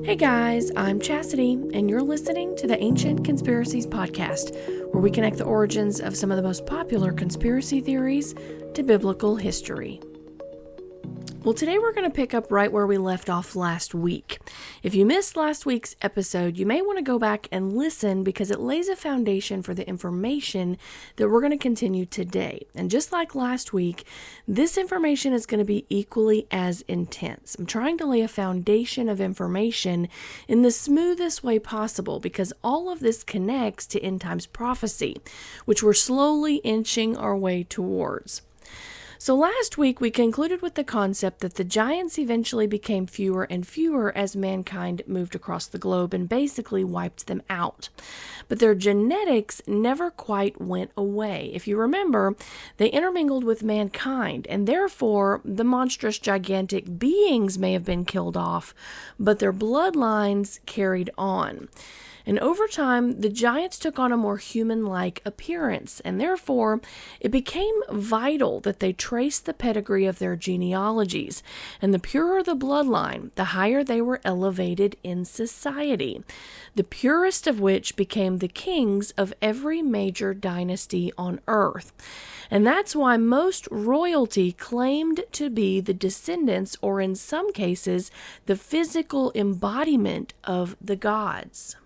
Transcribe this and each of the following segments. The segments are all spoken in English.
Hey guys, I'm Chastity, and you're listening to the Ancient Conspiracies Podcast, where we connect the origins of some of the most popular conspiracy theories to biblical history. Well, today we're going to pick up right where we left off last week. If you missed last week's episode, you may want to go back and listen because it lays a foundation for the information that we're going to continue today. And just like last week, this information is going to be equally as intense. I'm trying to lay a foundation of information in the smoothest way possible because all of this connects to end times prophecy, which we're slowly inching our way towards. So last week we concluded with the concept that the giants eventually became fewer and fewer as mankind moved across the globe and basically wiped them out. But their genetics never quite went away. If you remember, they intermingled with mankind, and therefore the monstrous gigantic beings may have been killed off, but their bloodlines carried on. And over time, the giants took on a more human-like appearance, and therefore, it became vital that they trace the pedigree of their genealogies. And the purer the bloodline, the higher they were elevated in society, the purest of which became the kings of every major dynasty on earth. And that's why most royalty claimed to be the descendants, or in some cases, the physical embodiment of the gods.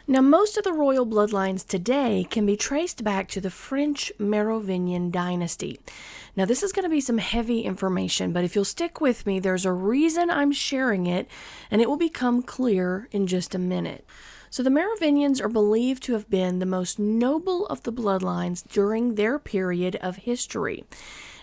Now, most of the royal bloodlines today can be traced back to the French Merovingian dynasty. Now, this is going to be some heavy information, but if you'll stick with me, there's a reason I'm sharing it, and it will become clear in just a minute. So the Merovingians are believed to have been the most noble of the bloodlines during their period of history.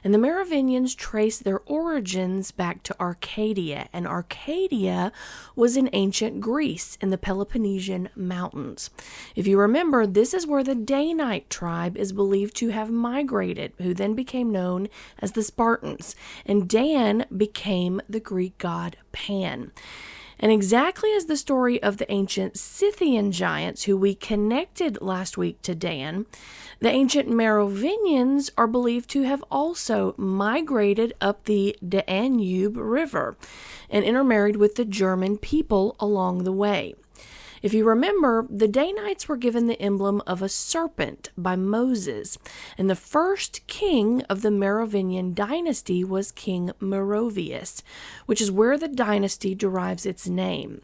And the Merovingians trace their origins back to Arcadia, and Arcadia was in ancient Greece in the Peloponnesian Mountains. If you remember, this is where the Danite tribe is believed to have migrated, who then became known as the Spartans, and Dan became the Greek god Pan. And exactly as the story of the ancient Scythian giants, who we connected last week to Dan, the ancient Merovingians are believed to have also migrated up the Danube River and intermarried with the German people along the way. If you remember, the Danites were given the emblem of a serpent by Moses, and the first king of the Merovingian dynasty was King Merovius, which is where the dynasty derives its name.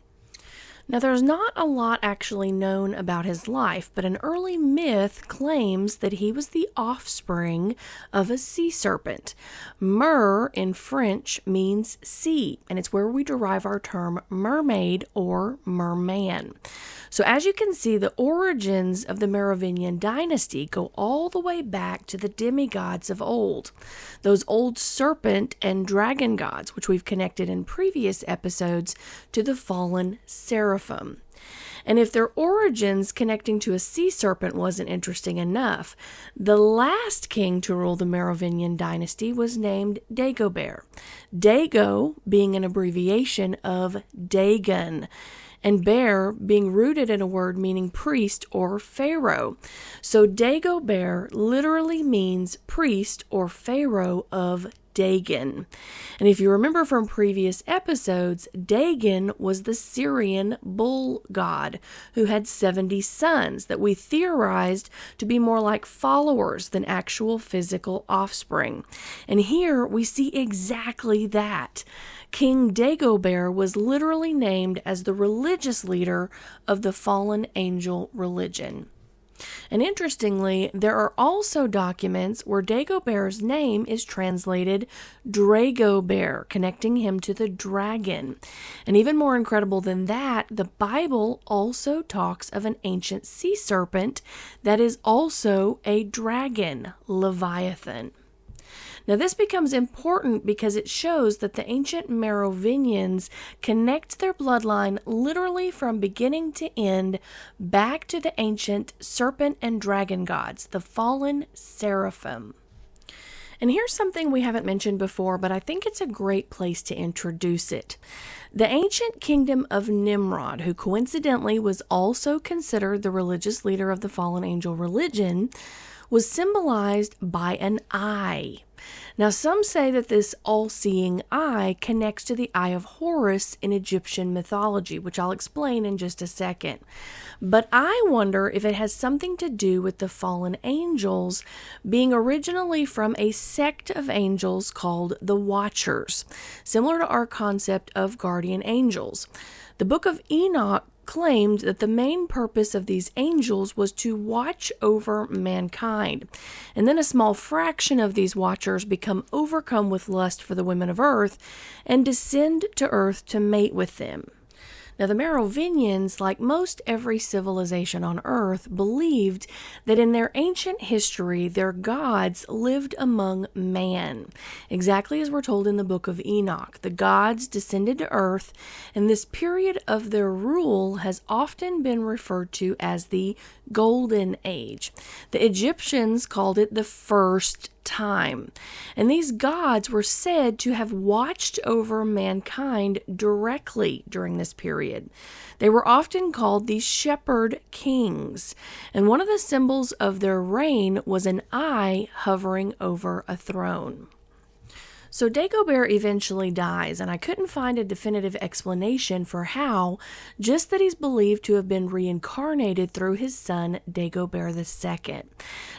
Now, there's not a lot actually known about his life, but an early myth claims that he was the offspring of a sea serpent. Mer in French means sea, and it's where we derive our term mermaid or merman. So as you can see, the origins of the Merovingian dynasty go all the way back to the demigods of old, those old serpent and dragon gods, which we've connected in previous episodes to the fallen seraphim. And if their origins connecting to a sea serpent wasn't interesting enough, the last king to rule the Merovingian dynasty was named Dagobert. Dago being an abbreviation of Dagon, and bear being rooted in a word meaning priest or pharaoh. So Dagobert literally means priest or pharaoh of Dagon. And if you remember from previous episodes, Dagon was the Syrian bull god who had 70 sons that we theorized to be more like followers than actual physical offspring. And here we see exactly that. King Dagobert was literally named as the religious leader of the fallen angel religion. And interestingly, there are also documents where Dagobert's name is translated Dragobert, connecting him to the dragon. And even more incredible than that, the Bible also talks of an ancient sea serpent that is also a dragon, Leviathan. Now, this becomes important because it shows that the ancient Merovingians connect their bloodline literally from beginning to end back to the ancient serpent and dragon gods, the fallen seraphim. And here's something we haven't mentioned before, but I think it's a great place to introduce it. The ancient kingdom of Nimrod, who coincidentally was also considered the religious leader of the fallen angel religion, was symbolized by an eye. Now, some say that this all-seeing eye connects to the Eye of Horus in Egyptian mythology, which I'll explain in just a second. But I wonder if it has something to do with the fallen angels being originally from a sect of angels called the Watchers, similar to our concept of guardian angels. The book of Enoch claimed that the main purpose of these angels was to watch over mankind. And then a small fraction of these watchers become overcome with lust for the women of earth and descend to earth to mate with them. Now, the Merovingians, like most every civilization on earth, believed that in their ancient history, their gods lived among man. Exactly as we're told in the book of Enoch, the gods descended to earth, and this period of their rule has often been referred to as the Golden Age. The Egyptians called it the first time. And these gods were said to have watched over mankind directly during this period. They were often called the shepherd kings, and one of the symbols of their reign was an eye hovering over a throne. So Dagobert eventually dies, and I couldn't find a definitive explanation for how, just that he's believed to have been reincarnated through his son Dagobert II.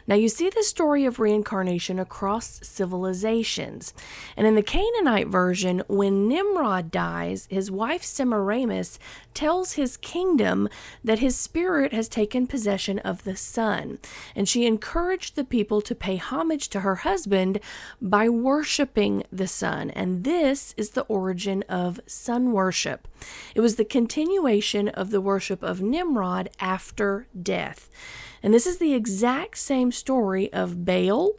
Now you see the story of reincarnation across civilizations, and in the Canaanite version, when Nimrod dies, his wife Semiramis tells his kingdom that his spirit has taken possession of the sun, and she encouraged the people to pay homage to her husband by worshiping the sun, and this is the origin of sun worship. It was the continuation of the worship of Nimrod after death. And this is the exact same story of Baal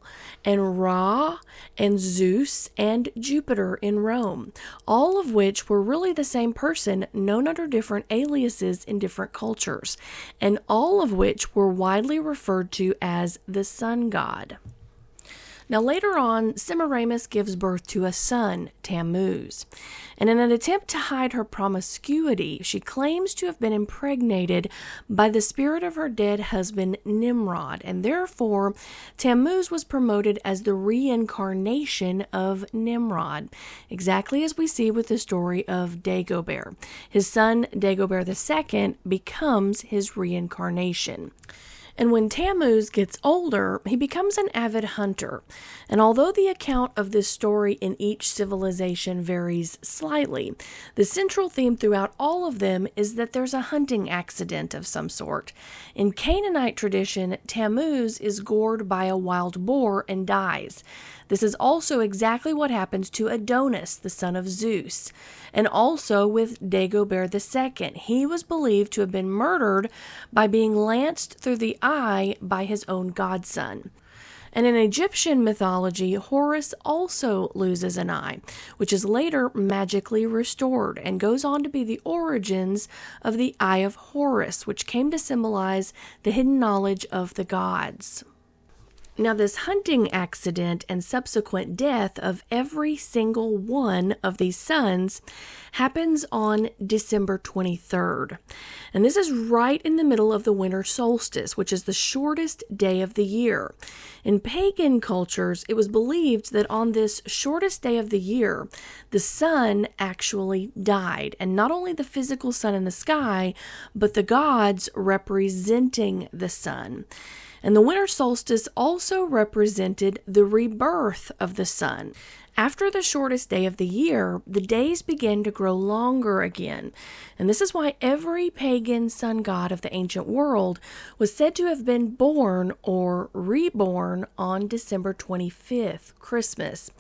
and Ra and Zeus and Jupiter in Rome, all of which were really the same person known under different aliases in different cultures, and all of which were widely referred to as the sun god. Now later on, Semiramis gives birth to a son, Tammuz, and in an attempt to hide her promiscuity, she claims to have been impregnated by the spirit of her dead husband Nimrod, and therefore Tammuz was promoted as the reincarnation of Nimrod, exactly as we see with the story of Dagobert. His son Dagobert II becomes his reincarnation. And when Tammuz gets older, he becomes an avid hunter. And although the account of this story in each civilization varies slightly, the central theme throughout all of them is that there's a hunting accident of some sort. In Canaanite tradition, Tammuz is gored by a wild boar and dies. This is also exactly what happens to Adonis, the son of Zeus, and also with Dagobert II. He was believed to have been murdered by being lanced through the eye by his own godson. And in Egyptian mythology, Horus also loses an eye, which is later magically restored and goes on to be the origins of the Eye of Horus, which came to symbolize the hidden knowledge of the gods. Now, this hunting accident and subsequent death of every single one of these sons happens on December 23rd. And this is right in the middle of the winter solstice, which is the shortest day of the year. In pagan cultures, it was believed that on this shortest day of the year, the sun actually died. And not only the physical sun in the sky, but the gods representing the sun. And the winter solstice also represented the rebirth of the sun. After the shortest day of the year, the days begin to grow longer again. And this is why every pagan sun god of the ancient world was said to have been born or reborn on December 25th, Christmas.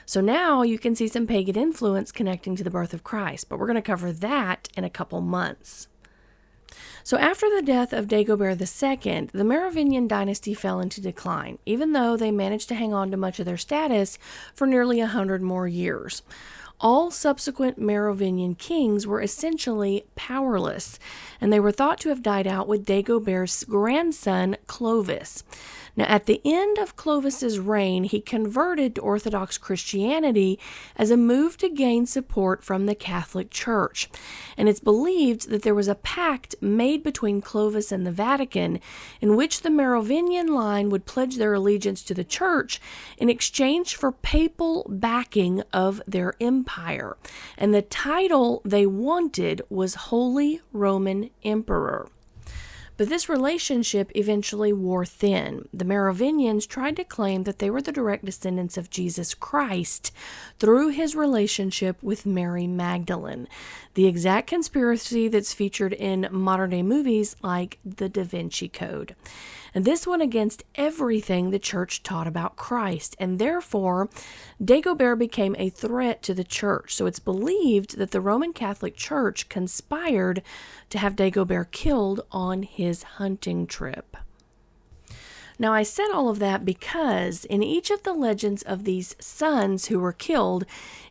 So now you can see some pagan influence connecting to the birth of Christ, but we're going to cover that in a couple months. So after the death of Dagobert II, the Merovingian dynasty fell into decline, even though they managed to hang on to much of their status for nearly 100 more years. All subsequent Merovingian kings were essentially powerless, and they were thought to have died out with Dagobert's grandson, Clovis. Now, at the end of Clovis's reign, he converted to Orthodox Christianity as a move to gain support from the Catholic Church. And it's believed that there was a pact made between Clovis and the Vatican in which the Merovingian line would pledge their allegiance to the Church in exchange for papal backing of their empire. And the title they wanted was Holy Roman Emperor. But this relationship eventually wore thin. The Merovingians tried to claim that they were the direct descendants of Jesus Christ through his relationship with Mary Magdalene, the exact conspiracy that's featured in modern-day movies like The Da Vinci Code. And this went against everything the church taught about Christ, and therefore Dagobert became a threat to the church. So it's believed that the Roman Catholic Church conspired to have Dagobert killed on his hunting trip. Now, I said all of that because in each of the legends of these sons who were killed,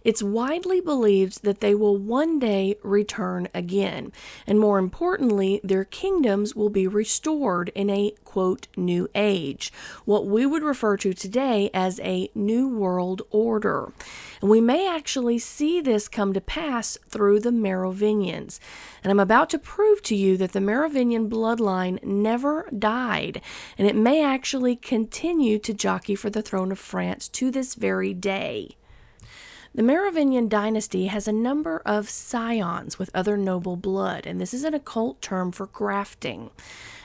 it's widely believed that they will one day return again. And more importantly, their kingdoms will be restored in a, quote, new age, what we would refer to today as a new world order. And we may actually see this come to pass through the Merovingians. And I'm about to prove to you that the Merovingian bloodline never died, and it may actually continue to jockey for the throne of France to this very day. The Merovingian dynasty has a number of scions with other noble blood, and this is an occult term for grafting.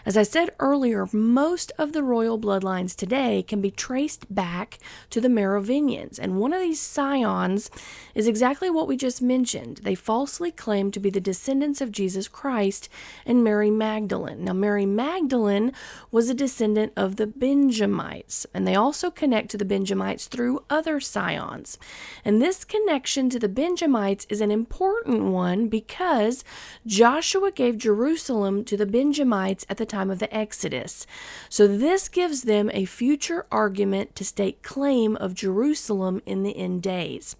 As I said earlier, most of the royal bloodlines today can be traced back to the Merovingians, and one of these scions is exactly what we just mentioned. They falsely claim to be the descendants of Jesus Christ and Mary Magdalene. Now, Mary Magdalene was a descendant of the Benjamites, and they also connect to the Benjamites through other scions. And this connection to the Benjamites is an important one because Joshua gave Jerusalem to the Benjamites at the time of the Exodus. So this gives them a future argument to stake claim of Jerusalem in the end days.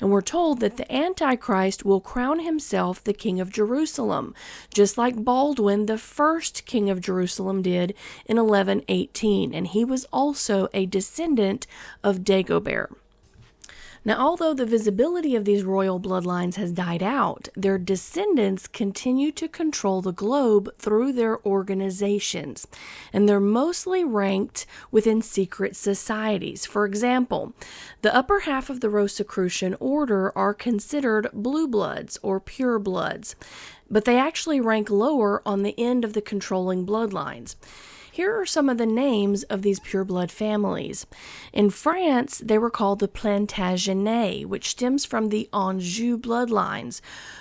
And we're told that the Antichrist will crown himself the king of Jerusalem, just like Baldwin, the first king of Jerusalem, did in 1118, and he was also a descendant of Dagobert. Now, although the visibility of these royal bloodlines has died out, their descendants continue to control the globe through their organizations, and they're mostly ranked within secret societies. For example, the upper half of the Rosicrucian order are considered blue bloods or pure bloods, but they actually rank lower on the end of the controlling bloodlines. Here are some of the names of these pureblood families. In France, they were called the Plantagenets, which stems from the Anjou bloodlines,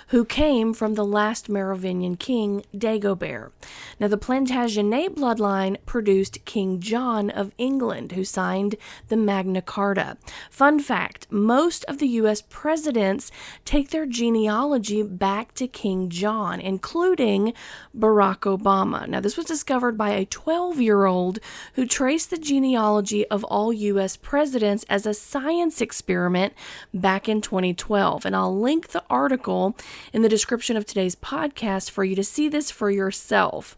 who came from the last Merovingian king, Dagobert. Now, the Plantagenet bloodline produced King John of England, who signed the Magna Carta. Fun fact, most of the U.S. presidents take their genealogy back to King John, including Barack Obama. Now, this was discovered by a 12-year-old who traced the genealogy of all U.S. presidents as a science experiment back in 2012. And I'll link the article in the description of today's podcast for you to see this for yourself.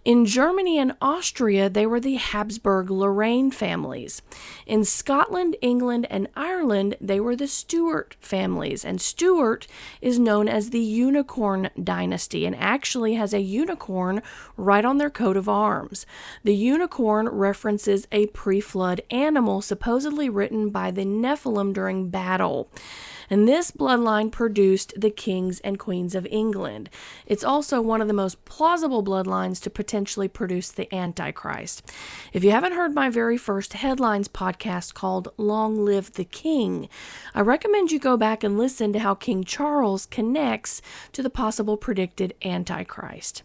In Germany and Austria, they were the Habsburg-Lorraine families. In Scotland, England, and Ireland, they were the Stuart families. And Stuart is known as the Unicorn Dynasty and actually has a unicorn right on their coat of arms. The unicorn references a pre-flood animal supposedly written by the Nephilim during battle. And this bloodline produced the kings and queens of England. It's also one of the most plausible bloodlines to potentially produce the Antichrist. If you haven't heard my very first Headlines podcast called Long Live the King, I recommend you go back and listen to how King Charles connects to the possible predicted Antichrist.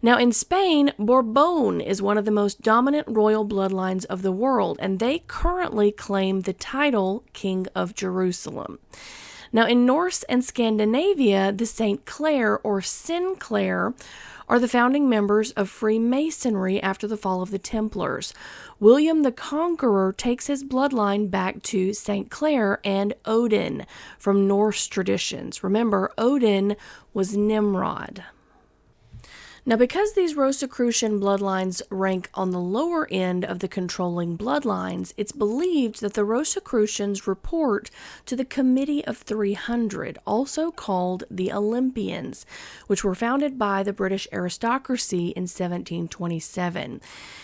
Now, in Spain, Bourbon is one of the most dominant royal bloodlines of the world, and they currently claim the title King of Jerusalem. Now, in Norse and Scandinavia, the St. Clair or Sinclair are the founding members of Freemasonry after the fall of the Templars. William the Conqueror takes his bloodline back to St. Clair and Odin from Norse traditions. Remember, Odin was Nimrod. Now, because these Rosicrucian bloodlines rank on the lower end of the controlling bloodlines, it's believed that the Rosicrucians report to the Committee of 300, also called the Olympians, which were founded by the British aristocracy in 1727.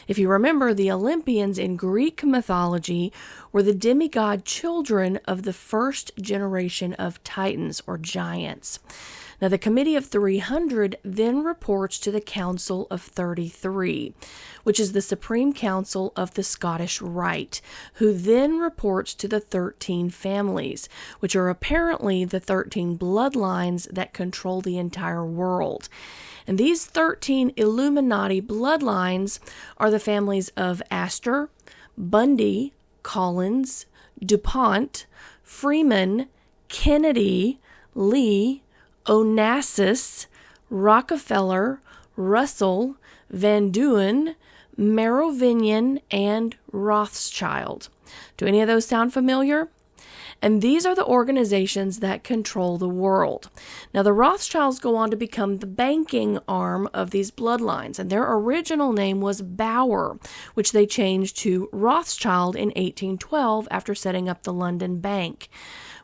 If you remember, the Olympians in Greek mythology were the demigod children of the first generation of Titans or giants. Now, the Committee of 300 then reports to the Council of 33, which is the Supreme Council of the Scottish Rite, who then reports to the 13 families, which are apparently the 13 bloodlines that control the entire world. And these 13 Illuminati bloodlines are the families of Astor, Bundy, Collins, DuPont, Freeman, Kennedy, Lee, Onassis, Rockefeller, Russell, Van Duyn, Merovingian, and Rothschild. Do any of those sound familiar? And these are the organizations that control the world. Now, the Rothschilds go on to become the banking arm of these bloodlines, and their original name was Bauer, which they changed to Rothschild in 1812 after setting up the London Bank.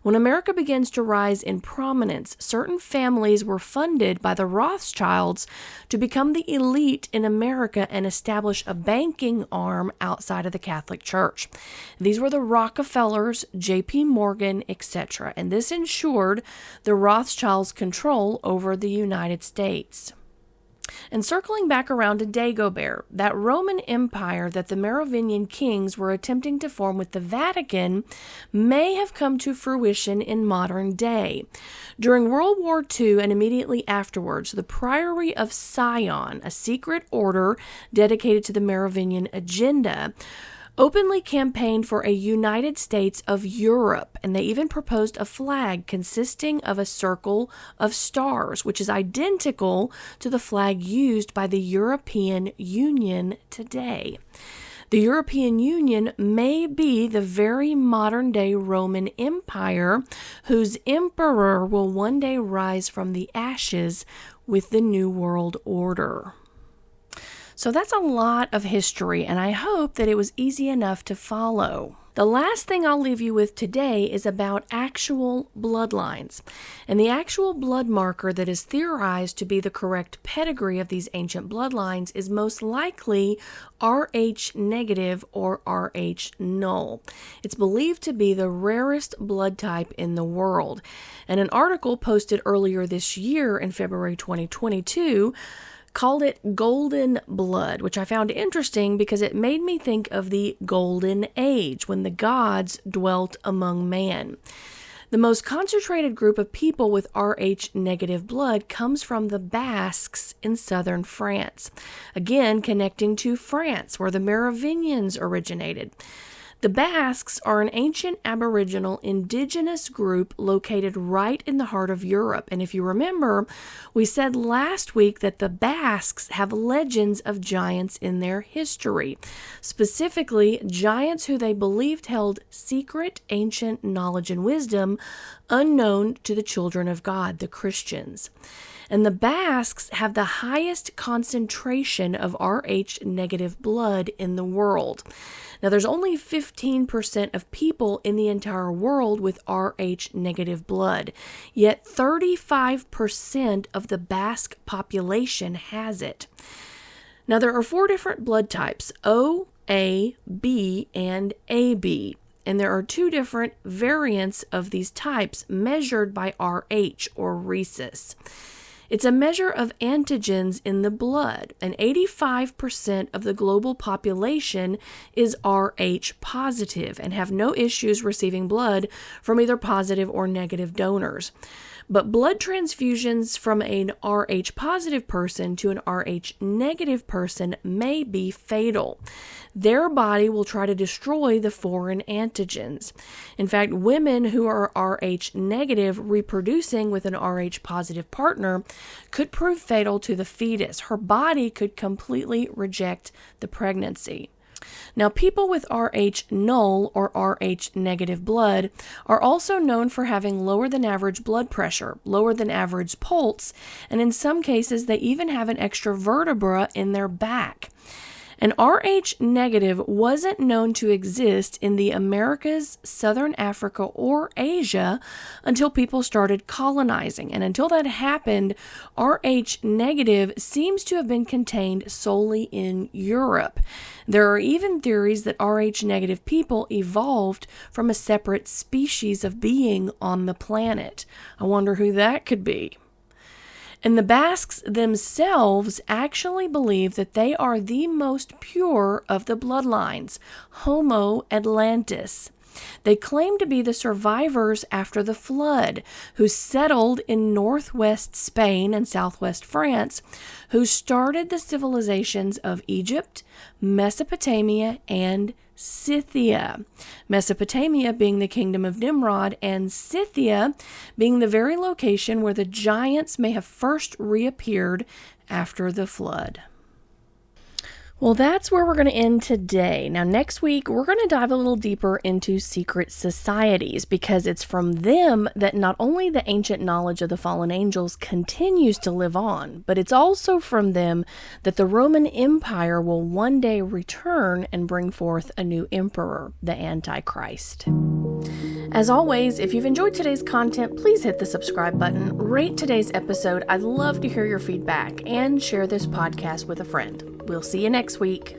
When America begins to rise in prominence, certain families were funded by the Rothschilds to become the elite in America and establish a banking arm outside of the Catholic Church. These were the Rockefellers, J.P. Morgan, etc., and this ensured the Rothschilds' control over the United States. And circling back around to Dagobert, that Roman Empire that the Merovingian kings were attempting to form with the Vatican may have come to fruition in modern day. During World War II and immediately afterwards, the Priory of Sion, a secret order dedicated to the Merovingian agenda, openly campaigned for a United States of Europe, and they even proposed a flag consisting of a circle of stars, which is identical to the flag used by the European Union today. The European Union may be the very modern-day Roman Empire, whose emperor will one day rise from the ashes with the New World Order. So that's a lot of history, and I hope that it was easy enough to follow. The last thing I'll leave you with today is about actual bloodlines. And the actual blood marker that is theorized to be the correct pedigree of these ancient bloodlines is most likely Rh negative or Rh null. It's believed to be the rarest blood type in the world. And an article posted earlier this year in February 2022 called it golden blood, which I found interesting because it made me think of the golden age when the gods dwelt among man. The most concentrated group of people with Rh negative blood comes from the Basques in southern France, again connecting to France where the Merovingians originated. The Basques are an ancient Aboriginal indigenous group located right in the heart of Europe. And if you remember, we said last week that the Basques have legends of giants in their history, specifically giants who they believed held secret ancient knowledge and wisdom unknown to the children of God, the Christians. And the Basques have the highest concentration of Rh negative blood in the world. Now, there's only 15% of people in the entire world with Rh negative blood, yet 35% of the Basque population has it. Now, there are 4 different blood types, O, A, B, and AB. And there are 2 different variants of these types measured by Rh or rhesus. It's a measure of antigens in the blood, and 85% of the global population is Rh positive and have no issues receiving blood from either positive or negative donors. But blood transfusions from an Rh positive person to an Rh negative person may be fatal. Their body will try to destroy the foreign antigens. In fact, women who are Rh negative reproducing with an Rh positive partner could prove fatal to the fetus. Her body could completely reject the pregnancy. Now, people with Rh null or Rh negative blood are also known for having lower than average blood pressure, lower than average pulse, and in some cases they even have an extra vertebra in their back. And Rh negative wasn't known to exist in the Americas, Southern Africa, or Asia until people started colonizing. And until that happened, Rh negative seems to have been contained solely in Europe. There are even theories that Rh negative people evolved from a separate species of being on the planet. I wonder who that could be. And the Basques themselves actually believe that they are the most pure of the bloodlines, Homo Atlantis. They claim to be the survivors after the flood, who settled in northwest Spain and southwest France, who started the civilizations of Egypt, Mesopotamia, and Scythia. Mesopotamia being the kingdom of Nimrod, and Scythia being the very location where the giants may have first reappeared after the flood. Well, that's where we're going to end today. Now, next week, we're going to dive a little deeper into secret societies, because it's from them that not only the ancient knowledge of the fallen angels continues to live on, but it's also from them that the Roman Empire will one day return and bring forth a new emperor, the Antichrist. As always, if you've enjoyed today's content, please hit the subscribe button, rate today's episode. I'd love to hear your feedback, and share this podcast with a friend. We'll see you next week.